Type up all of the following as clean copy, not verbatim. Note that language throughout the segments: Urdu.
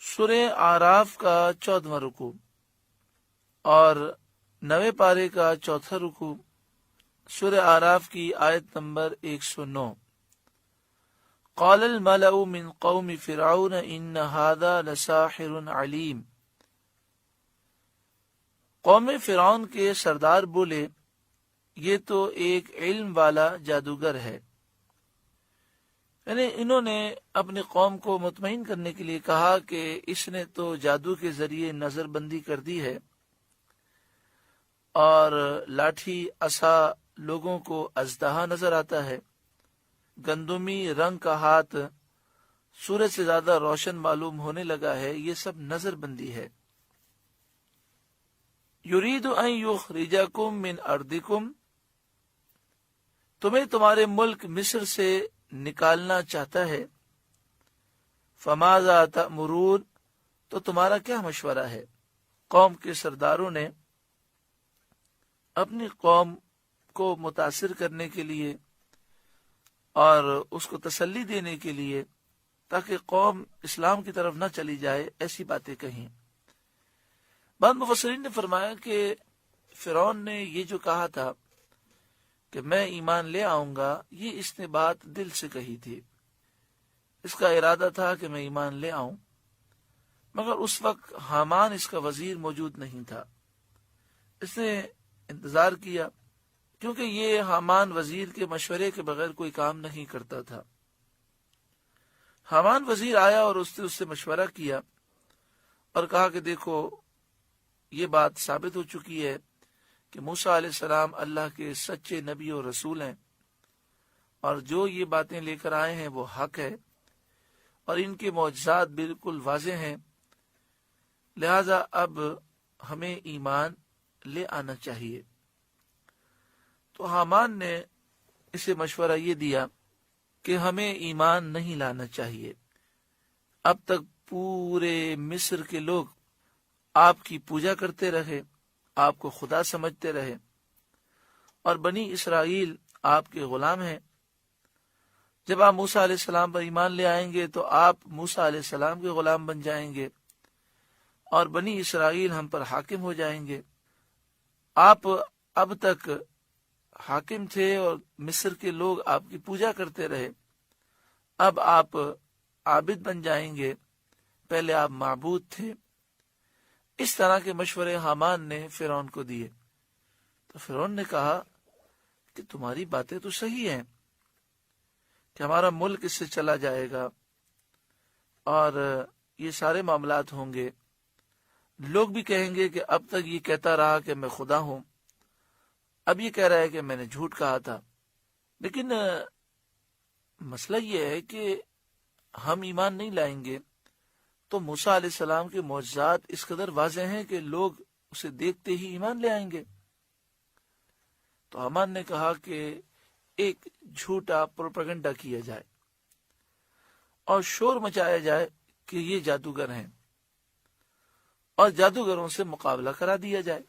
سورہ آراف کا 14واں رکوع اور 9ویں پارے کا 4تھا رکوع، سورہ آراف کی آیت نمبر 109۔ قال الملأ من قوم فرعون ان هذا لساحر علیم۔ قوم فرعون کے سردار بولے یہ تو ایک علم والا جادوگر ہے، یعنی انہوں نے اپنی قوم کو مطمئن کرنے کے لیے کہا کہ اس نے تو جادو کے ذریعے نظر بندی کر دی ہے، اور لاٹھی عصا لوگوں کو اژدہا نظر آتا ہے، گندمی رنگ کا ہاتھ سورج سے زیادہ روشن معلوم ہونے لگا ہے، یہ سب نظر بندی ہے۔ یرید ان یخرجکم من ارضکم، تمہیں تمہارے ملک مصر سے نکالنا چاہتا ہے، فماذا تأمرون، تو تمہارا کیا مشورہ ہے؟ قوم کے سرداروں نے اپنی قوم کو متاثر کرنے کے لیے اور اس کو تسلی دینے کے لیے تاکہ قوم اسلام کی طرف نہ چلی جائے ایسی باتیں کہیں۔ بعض مفسرین نے فرمایا کہ فرعون نے یہ جو کہا تھا کہ میں ایمان لے آؤں گا، یہ اس نے بات دل سے کہی تھی، اس کا ارادہ تھا کہ میں ایمان لے آؤں، مگر اس وقت حامان اس کا وزیر موجود نہیں تھا۔ اس نے انتظار کیا کیونکہ یہ حامان وزیر کے مشورے کے بغیر کوئی کام نہیں کرتا تھا۔ حامان وزیر آیا اور اس نے اس سے مشورہ کیا اور کہا کہ دیکھو یہ بات ثابت ہو چکی ہے کہ موسیٰ علیہ السلام اللہ کے سچے نبی اور رسول ہیں، اور جو یہ باتیں لے کر آئے ہیں وہ حق ہے، اور ان کے معجزات بالکل واضح ہیں، لہذا اب ہمیں ایمان لے آنا چاہیے۔ تو حامان نے اسے مشورہ یہ دیا کہ ہمیں ایمان نہیں لانا چاہیے، اب تک پورے مصر کے لوگ آپ کی پوجا کرتے رہے، آپ کو خدا سمجھتے رہے، اور بنی اسرائیل آپ کے غلام ہیں۔ جب آپ موسیٰ علیہ السلام پر ایمان لے آئیں گے تو آپ موسیٰ علیہ السلام کے غلام بن جائیں گے، اور بنی اسرائیل ہم پر حاکم ہو جائیں گے۔ آپ اب تک حاکم تھے اور مصر کے لوگ آپ کی پوجا کرتے رہے، اب آپ عابد بن جائیں گے، پہلے آپ معبود تھے۔ اس طرح کے مشورے حامان نے فرعون کو دیے۔ تو فرعون نے کہا کہ تمہاری باتیں تو صحیح ہیں کہ ہمارا ملک اس سے چلا جائے گا اور یہ سارے معاملات ہوں گے، لوگ بھی کہیں گے کہ اب تک یہ کہتا رہا کہ میں خدا ہوں، اب یہ کہہ رہا ہے کہ میں نے جھوٹ کہا تھا۔ لیکن مسئلہ یہ ہے کہ ہم ایمان نہیں لائیں گے تو موسیٰ علیہ السلام کے معجزات اس قدر واضح ہیں کہ لوگ اسے دیکھتے ہی ایمان لے آئیں گے۔ تو حامان نے کہا کہ ایک جھوٹا پروپیگنڈا کیا جائے اور شور مچایا جائے کہ یہ جادوگر ہیں، اور جادوگروں سے مقابلہ کرا دیا جائے۔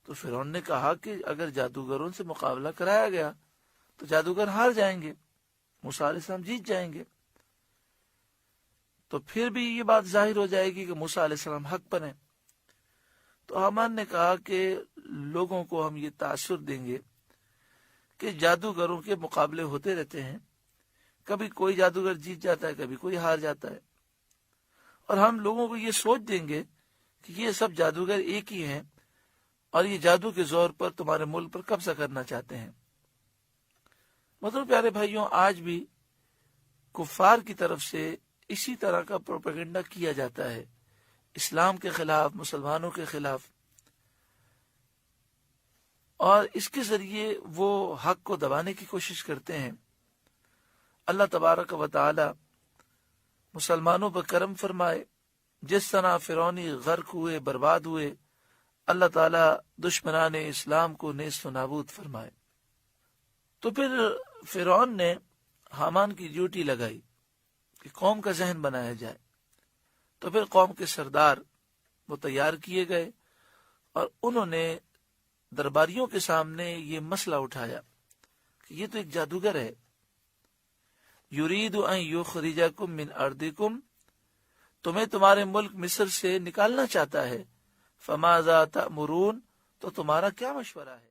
تو فرعون نے کہا کہ اگر جادوگروں سے مقابلہ کرایا گیا تو جادوگر ہار جائیں گے، موسیٰ علیہ السلام جیت جائیں گے، تو پھر بھی یہ بات ظاہر ہو جائے گی کہ موسیٰ علیہ السلام حق پر ہیں۔ تو حامان نے کہا کہ لوگوں کو ہم یہ تاثر دیں گے کہ جادوگروں کے مقابلے ہوتے رہتے ہیں، کبھی کوئی جادوگر جیت جاتا ہے، کبھی کوئی ہار جاتا ہے، اور ہم لوگوں کو یہ سوچ دیں گے کہ یہ سب جادوگر ایک ہی ہیں اور یہ جادو کے زور پر تمہارے ملک پر قبضہ کرنا چاہتے ہیں۔ مطلب پیارے بھائیوں، آج بھی کفار کی طرف سے اسی طرح کا پروپیگنڈا کیا جاتا ہے، اسلام کے خلاف، مسلمانوں کے خلاف، اور اس کے ذریعے وہ حق کو دبانے کی کوشش کرتے ہیں۔ اللہ تبارک و تعالی مسلمانوں پر کرم فرمائے، جس طرح فرعونی غرق ہوئے، برباد ہوئے، اللہ تعالی دشمنان اسلام کو نیست و نابود فرمائے۔ تو پھر فرعون نے حامان کی ڈیوٹی لگائی کہ قوم کا ذہن بنایا جائے۔ تو پھر قوم کے سردار وہ تیار کیے گئے اور انہوں نے درباریوں کے سامنے یہ مسئلہ اٹھایا کہ یہ تو ایک جادوگر ہے، یرید ان یخرجکم من ارضکم، تمہیں تمہارے ملک مصر سے نکالنا چاہتا ہے، فماذا تأمرون، تو تمہارا کیا مشورہ ہے؟